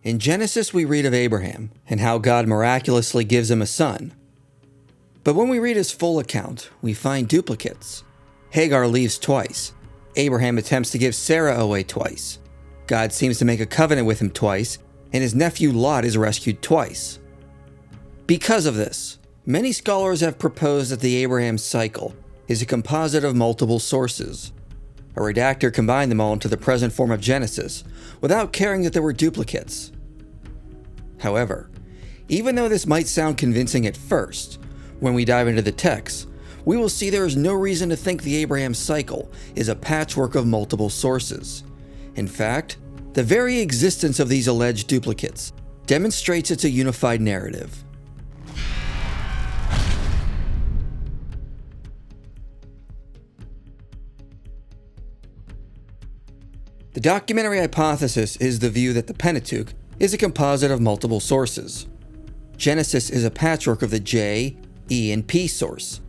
In Genesis, we read of Abraham and how God miraculously gives him a son. But when we read his full account, we find duplicates. Hagar leaves twice. Abraham attempts to give Sarah away twice. God seems to make a covenant with him twice, and his nephew Lot is rescued twice. Because of this, many scholars have proposed that the Abraham cycle is a composite of multiple sources. A redactor combined them all into the present form of Genesis, without caring that there were duplicates. However, even though this might sound convincing at first, when we dive into the text, we will see there is no reason to think the Abraham cycle is a patchwork of multiple sources. In fact, the very existence of these alleged duplicates demonstrates it's a unified narrative. The documentary hypothesis is the view that the Pentateuch is a composite of multiple sources. Genesis is a patchwork of the J, E, and P source.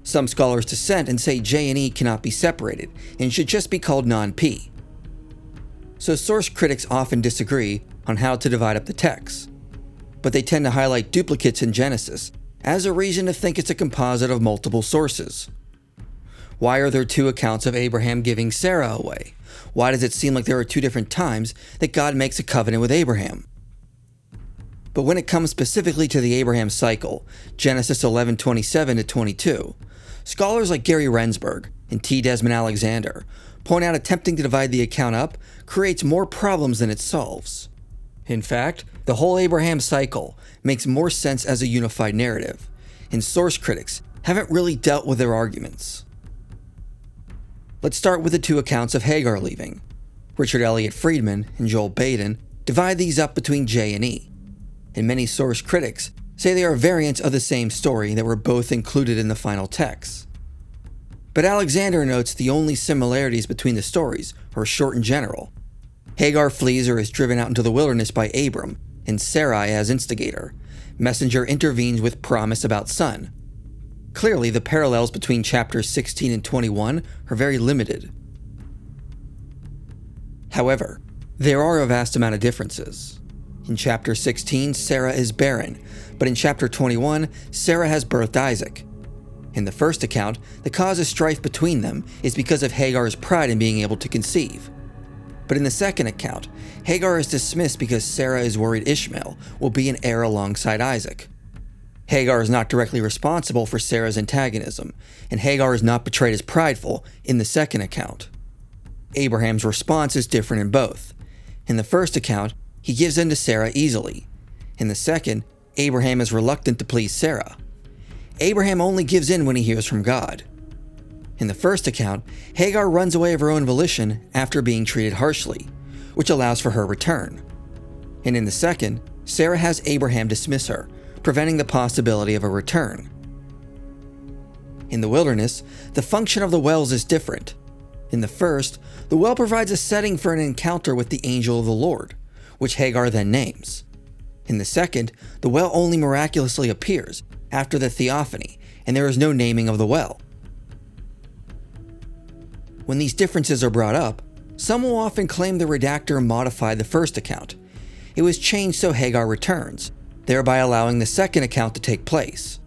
Some scholars dissent and say J and E cannot be separated and should just be called non-P. So source critics often disagree on how to divide up the text, but they tend to highlight duplicates in Genesis as a reason to think it's a composite of multiple sources. Why are there two accounts of Abraham giving Sarah away? Why does it seem like there are two different times that God makes a covenant with Abraham? But when it comes specifically to the Abraham cycle, Genesis 11:27-22, scholars like Gary Rensburg and T. Desmond Alexander point out attempting to divide the account up creates more problems than it solves. In fact, the whole Abraham cycle makes more sense as a unified narrative, and source critics haven't really dealt with their arguments. Let's start with the two accounts of Hagar leaving. Richard Elliott Friedman and Joel Baden divide these up between J and E, and many source critics say they are variants of the same story that were both included in the final text. But Alexander notes the only similarities between the stories are short and general. Hagar flees or is driven out into the wilderness by Abram, and Sarai as instigator. Messenger intervenes with promise about son. Clearly, the parallels between chapters 16 and 21 are very limited. However, there are a vast amount of differences. In chapter 16, Sarah is barren, but in chapter 21, Sarah has birthed Isaac. In the first account, the cause of strife between them is because of Hagar's pride in being able to conceive. But in the second account, Hagar is dismissed because Sarah is worried Ishmael will be an heir alongside Isaac. Hagar is not directly responsible for Sarah's antagonism, and Hagar is not portrayed as prideful in the second account. Abraham's response is different in both. In the first account, he gives in to Sarah easily. In the second, Abraham is reluctant to please Sarah. Abraham only gives in when he hears from God. In the first account, Hagar runs away of her own volition after being treated harshly, which allows for her return. And in the second, Sarah has Abraham dismiss her, preventing the possibility of a return. In the wilderness, the function of the wells is different. In the first, the well provides a setting for an encounter with the angel of the Lord, which Hagar then names. In the second, the well only miraculously appears after the theophany, and there is no naming of the well. When these differences are brought up, some will often claim the redactor modified the first account. It was changed so Hagar returns, thereby allowing the second account to take place.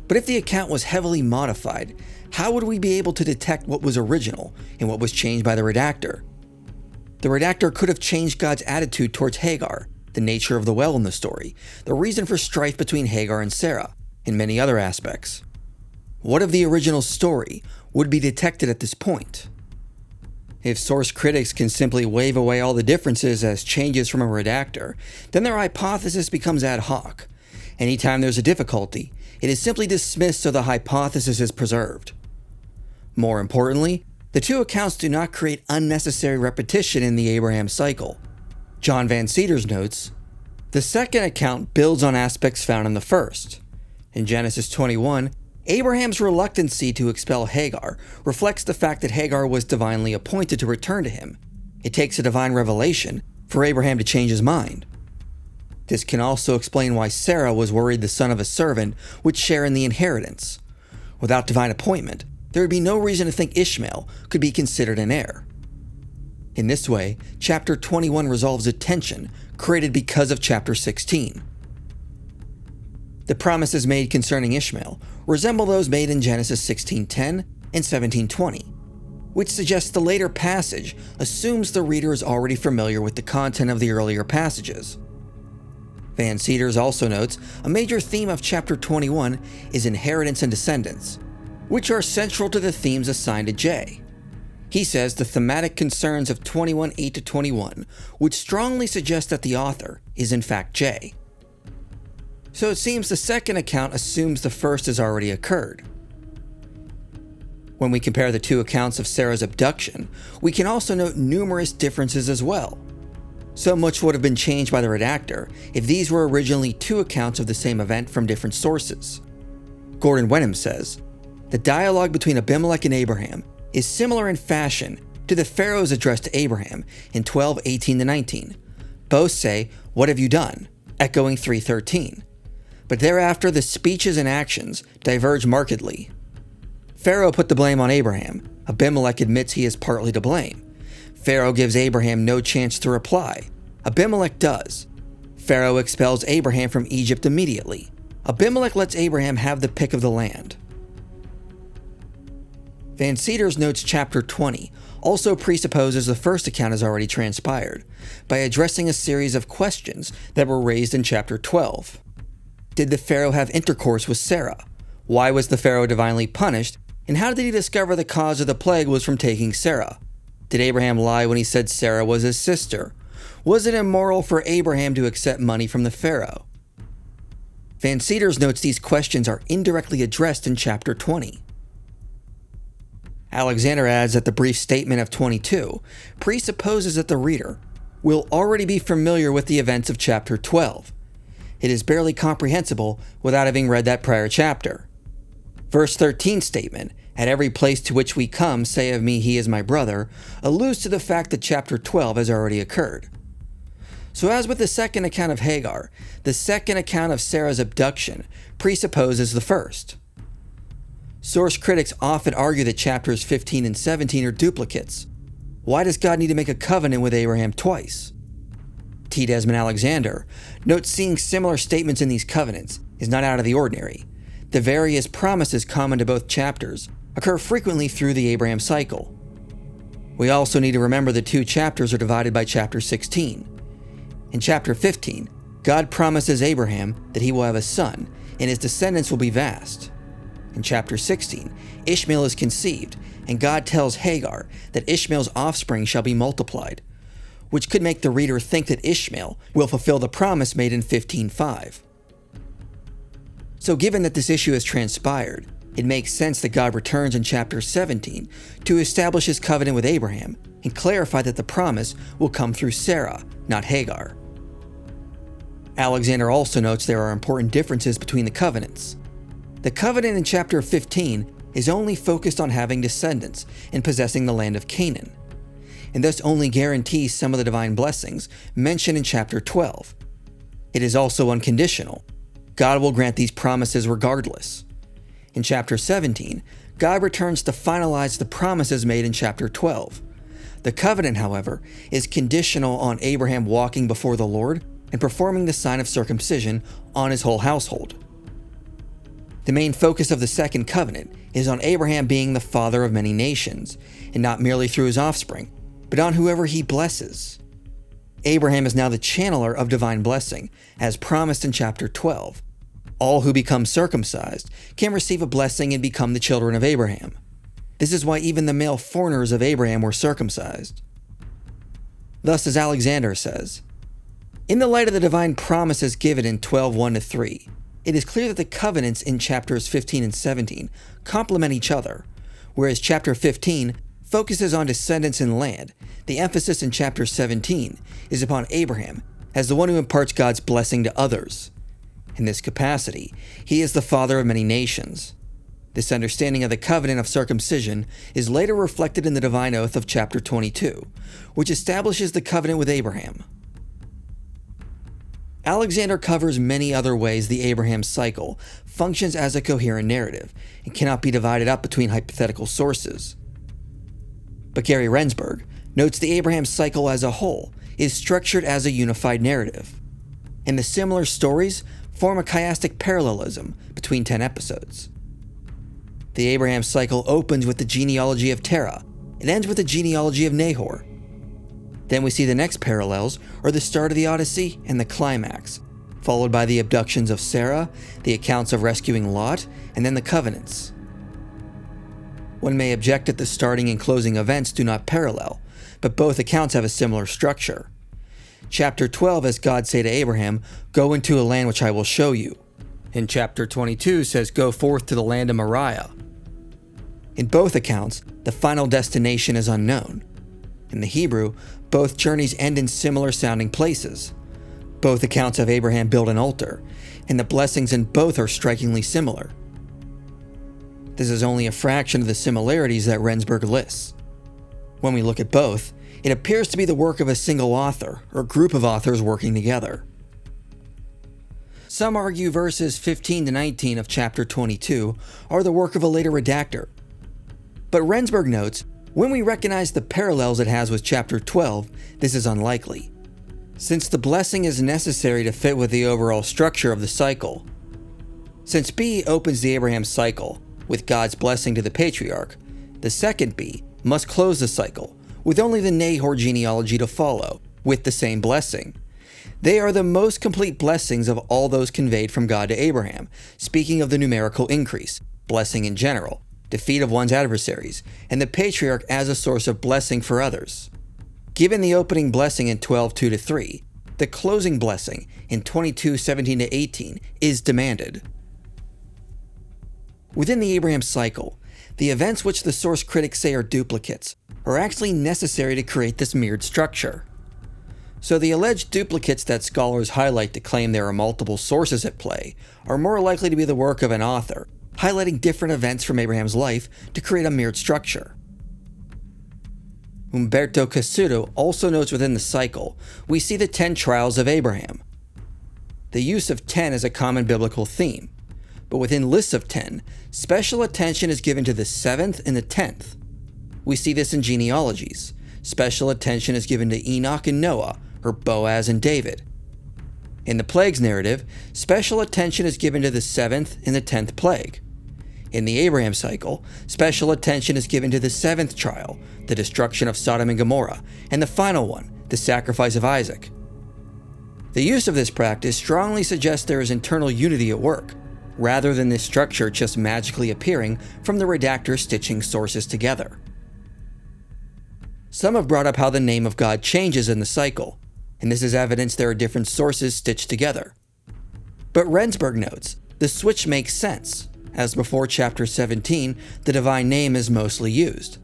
But if the account was heavily modified, how would we be able to detect what was original and what was changed by the redactor? The redactor could have changed God's attitude towards Hagar, the nature of the well in the story, the reason for strife between Hagar and Sarah, and many other aspects. What of the original story would be detected at this point? If source critics can simply wave away all the differences as changes from a redactor, then their hypothesis becomes ad hoc. Anytime there's a difficulty, it is simply dismissed so the hypothesis is preserved. More importantly, the two accounts do not create unnecessary repetition in the Abraham cycle. John Van Cedars notes, the second account builds on aspects found in the first. In Genesis 21, Abraham's reluctancy to expel Hagar reflects the fact that Hagar was divinely appointed to return to him. It takes a divine revelation for Abraham to change his mind. This can also explain why Sarah was worried the son of a servant would share in the inheritance. Without divine appointment, there would be no reason to think Ishmael could be considered an heir. In this way, chapter 21 resolves a tension created because of chapter 16. The promises made concerning Ishmael resemble those made in Genesis 16:10 and 17:20, which suggests the later passage assumes the reader is already familiar with the content of the earlier passages. Van Cedars also notes a major theme of chapter 21 is inheritance and descendants, which are central to the themes assigned to J. He says the thematic concerns of 21:8-21 would strongly suggest that the author is in fact J. So it seems the second account assumes the first has already occurred. When we compare the two accounts of Sarah's abduction, we can also note numerous differences as well. So much would have been changed by the redactor if these were originally two accounts of the same event from different sources. Gordon Wenham says, the dialogue between Abimelech and Abraham is similar in fashion to the Pharaoh's address to Abraham in 12:18-19. Both say, "What have you done?" echoing 3:13. But thereafter the speeches and actions diverge markedly. Pharaoh put the blame on Abraham. Abimelech admits he is partly to blame. Pharaoh gives Abraham no chance to reply. Abimelech does. Pharaoh expels Abraham from Egypt immediately. Abimelech lets Abraham have the pick of the land. Van Cedars notes chapter 20 also presupposes the first account has already transpired by addressing a series of questions that were raised in chapter 12. Did the Pharaoh have intercourse with Sarah? Why was the Pharaoh divinely punished? And how did he discover the cause of the plague was from taking Sarah? Did Abraham lie when he said Sarah was his sister? Was it immoral for Abraham to accept money from the Pharaoh? Van Cedars notes these questions are indirectly addressed in chapter 20. Alexander adds that the brief statement of 22 presupposes that the reader will already be familiar with the events of chapter 12. It is barely comprehensible without having read that prior chapter. Verse 13 statement, "At every place to which we come, say of me, he is my brother," alludes to the fact that chapter 12 has already occurred. So as with the second account of Hagar, the second account of Sarah's abduction presupposes the first. Source critics often argue that chapters 15 and 17 are duplicates. Why does God need to make a covenant with Abraham twice? T. Desmond Alexander notes seeing similar statements in these covenants is not out of the ordinary. The various promises common to both chapters occur frequently through the Abraham cycle. We also need to remember the two chapters are divided by chapter 16. In chapter 15, God promises Abraham that he will have a son and his descendants will be vast. In chapter 16, Ishmael is conceived, and God tells Hagar that Ishmael's offspring shall be multiplied, which could make the reader think that Ishmael will fulfill the promise made in 15:5. So given that this issue has transpired, it makes sense that God returns in chapter 17 to establish his covenant with Abraham and clarify that the promise will come through Sarah, not Hagar. Alexander also notes there are important differences between the covenants. The covenant in chapter 15 is only focused on having descendants and possessing the land of Canaan, and thus only guarantees some of the divine blessings mentioned in chapter 12. It is also unconditional. God will grant these promises regardless. In chapter 17, God returns to finalize the promises made in chapter 12. The covenant, however, is conditional on Abraham walking before the Lord and performing the sign of circumcision on his whole household. The main focus of the second covenant is on Abraham being the father of many nations, and not merely through his offspring, but on whoever he blesses. Abraham is now the channeler of divine blessing, as promised in chapter 12. All who become circumcised can receive a blessing and become the children of Abraham. This is why even the male foreigners of Abraham were circumcised. Thus, as Alexander says, in the light of the divine promises given in 12:1-3, it is clear that the covenants in chapters 15 and 17 complement each other. Whereas chapter 15 focuses on descendants and land, the emphasis in chapter 17 is upon Abraham as the one who imparts God's blessing to others. In this capacity, he is the father of many nations. This understanding of the covenant of circumcision is later reflected in the divine oath of chapter 22, which establishes the covenant with Abraham. Alexander covers many other ways the Abraham cycle functions as a coherent narrative and cannot be divided up between hypothetical sources. But Gary Rensburg notes the Abraham cycle as a whole is structured as a unified narrative, and the similar stories form a chiastic parallelism between 10 episodes. The Abraham cycle opens with the genealogy of Terah and ends with the genealogy of Nahor. Then we see the next parallels are the start of the Odyssey and the climax, followed by the abductions of Sarah, the accounts of rescuing Lot, and then the covenants. One may object that the starting and closing events do not parallel, but both accounts have a similar structure. Chapter 12 has God say to Abraham, "Go into a land which I will show you." And chapter 22 says, "Go forth to the land of Moriah." In both accounts, the final destination is unknown. In the Hebrew, both journeys end in similar sounding places. Both accounts have Abraham build an altar, and the blessings in both are strikingly similar. This is only a fraction of the similarities that Rendsburg lists. When we look at both, it appears to be the work of a single author or group of authors working together. Some argue verses 15 to 19 of chapter 22 are the work of a later redactor. But Rendsburg notes, when we recognize the parallels it has with chapter 12, this is unlikely, since the blessing is necessary to fit with the overall structure of the cycle. Since B opens the Abraham cycle with God's blessing to the patriarch, the second B must close the cycle with only the Nahor genealogy to follow, with the same blessing. They are the most complete blessings of all those conveyed from God to Abraham, speaking of the numerical increase, blessing in general, defeat of one's adversaries, and the patriarch as a source of blessing for others. Given the opening blessing in 12:2-3, the closing blessing in 22:17-18 is demanded. Within the Abraham cycle, the events which the source critics say are duplicates are actually necessary to create this mirrored structure. So the alleged duplicates that scholars highlight to claim there are multiple sources at play are more likely to be the work of an author, highlighting different events from Abraham's life to create a mirrored structure. Umberto Cassuto also notes within the cycle, we see the 10 trials of Abraham. The use of 10 is a common biblical theme, but within lists of 10, special attention is given to the 7th and the 10th. We see this in genealogies. Special attention is given to Enoch and Noah, or Boaz and David. In the plagues narrative, special attention is given to the 7th and the 10th plague. In the Abraham cycle, special attention is given to the 7th trial, the destruction of Sodom and Gomorrah, and the final one, the sacrifice of Isaac. The use of this practice strongly suggests there is internal unity at work, rather than this structure just magically appearing from the redactor stitching sources together. Some have brought up how the name of God changes in the cycle, and this is evidence there are different sources stitched together. But Rendsburg notes, the switch makes sense, as before chapter 17, the divine name is mostly used.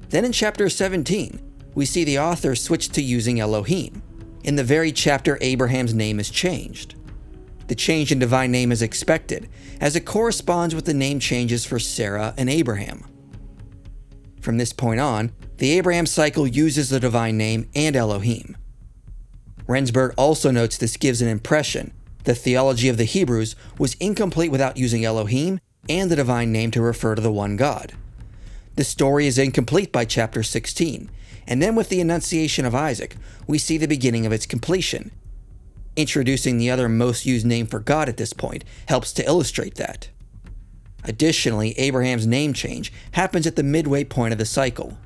Then in chapter 17, we see the author switch to using Elohim. In the very chapter Abraham's name is changed. The change in divine name is expected, as it corresponds with the name changes for Sarah and Abraham. From this point on, the Abraham cycle uses the divine name and Elohim. Rendsburg also notes this gives an impression the theology of the Hebrews was incomplete without using Elohim and the divine name to refer to the one God. The story is incomplete by chapter 16, and then with the Annunciation of Isaac, we see the beginning of its completion. Introducing the other most used name for God at this point helps to illustrate that. Additionally, Abraham's name change happens at the midway point of the cycle.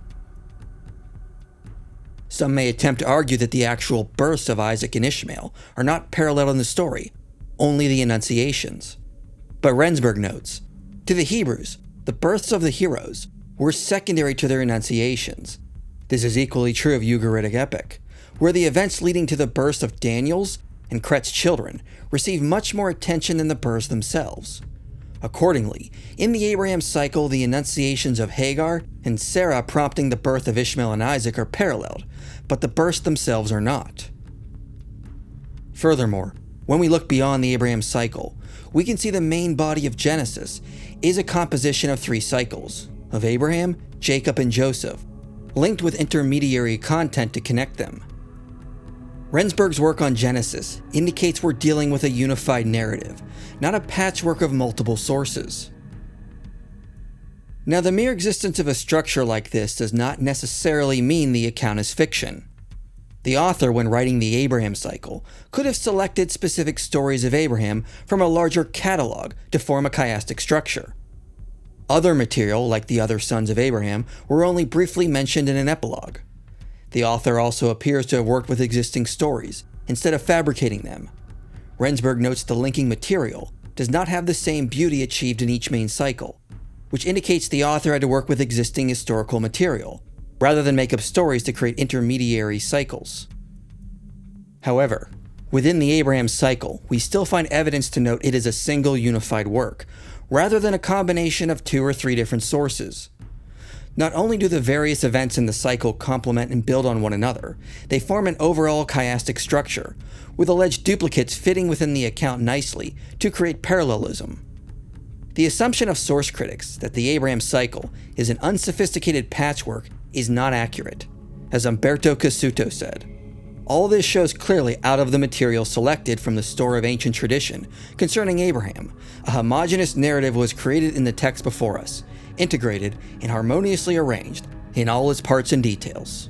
Some may attempt to argue that the actual births of Isaac and Ishmael are not parallel in the story, only the Annunciations. But Rendsburg notes, to the Hebrews, the births of the heroes were secondary to their Annunciations. This is equally true of Ugaritic epic, where the events leading to the births of Daniel's and Cret's children receive much more attention than the births themselves. Accordingly, in the Abraham cycle, the Annunciations of Hagar and Sarah prompting the birth of Ishmael and Isaac are paralleled, but the births themselves are not. Furthermore, when we look beyond the Abraham cycle, we can see the main body of Genesis is a composition of 3 cycles, of Abraham, Jacob, and Joseph, linked with intermediary content to connect them. Rendsburg's work on Genesis indicates we're dealing with a unified narrative, not a patchwork of multiple sources. Now, the mere existence of a structure like this does not necessarily mean the account is fiction. The author, when writing the Abraham cycle, could have selected specific stories of Abraham from a larger catalog to form a chiastic structure. Other material, like the other sons of Abraham, were only briefly mentioned in an epilogue. The author also appears to have worked with existing stories, instead of fabricating them. Rensburg notes the linking material does not have the same beauty achieved in each main cycle, which indicates the author had to work with existing historical material, rather than make up stories to create intermediary cycles. However, within the Abraham cycle, we still find evidence to note it is a single unified work, rather than a combination of 2 or 3 different sources. Not only do the various events in the cycle complement and build on one another, they form an overall chiastic structure, with alleged duplicates fitting within the account nicely to create parallelism. The assumption of source critics that the Abraham cycle is an unsophisticated patchwork is not accurate, as Umberto Cassuto said. All this shows clearly out of the material selected from the store of ancient tradition concerning Abraham. A homogeneous narrative was created in the text before us, integrated and harmoniously arranged in all its parts and details.